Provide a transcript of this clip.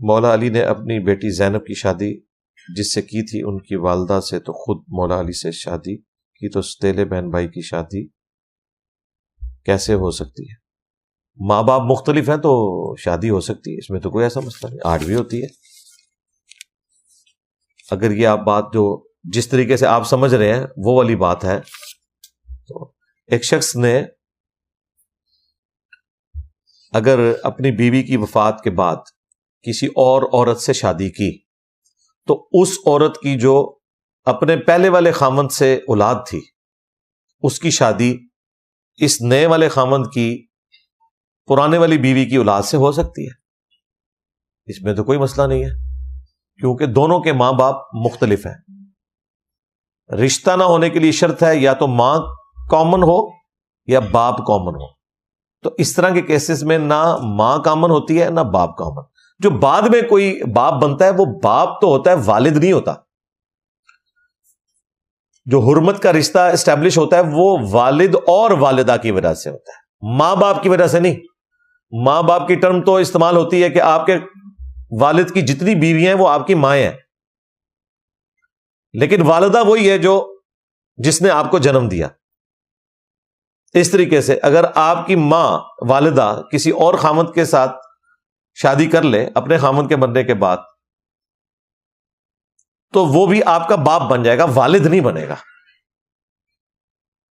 مولا علی نے اپنی بیٹی زینب کی شادی جس سے کی تھی ان کی والدہ سے، تو خود مولا علی سے شادی کی، تو ستیلے بہن بھائی کی شادی کیسے ہو سکتی ہے؟ ماں باپ مختلف ہیں تو شادی ہو سکتی ہے، اس میں تو کوئی ایسا مسئلہ نہیں، آج بھی ہوتی ہے۔ اگر یہ آپ بات جو جس طریقے سے آپ سمجھ رہے ہیں وہ والی بات ہے، تو ایک شخص نے اگر اپنی بیوی کی وفات کے بعد کسی اور عورت سے شادی کی، تو اس عورت کی جو اپنے پہلے والے خامند سے اولاد تھی، اس کی شادی اس نئے والے خامند کی پرانے والی بیوی کی اولاد سے ہو سکتی ہے، اس میں تو کوئی مسئلہ نہیں ہے، کیونکہ دونوں کے ماں باپ مختلف ہیں۔ رشتہ نہ ہونے کے لیے شرط ہے یا تو ماں کامن ہو یا باپ کامن ہو، تو اس طرح کے کیسز میں نہ ماں کامن ہوتی ہے نہ باپ کامن۔ جو بعد میں کوئی باپ بنتا ہے وہ باپ تو ہوتا ہے، والد نہیں ہوتا۔ جو حرمت کا رشتہ اسٹیبلش ہوتا ہے وہ والد اور والدہ کی وجہ سے ہوتا ہے، ماں باپ کی وجہ سے نہیں۔ ماں باپ کی ٹرم تو استعمال ہوتی ہے کہ آپ کے والد کی جتنی بیویاں ہیں وہ آپ کی مائیں ہیں، لیکن والدہ وہی ہے جو جس نے آپ کو جنم دیا۔ اس طریقے سے اگر آپ کی ماں والدہ کسی اور خامند کے ساتھ شادی کر لے اپنے خامند کے مرنے کے بعد، تو وہ بھی آپ کا باپ بن جائے گا، والد نہیں بنے گا۔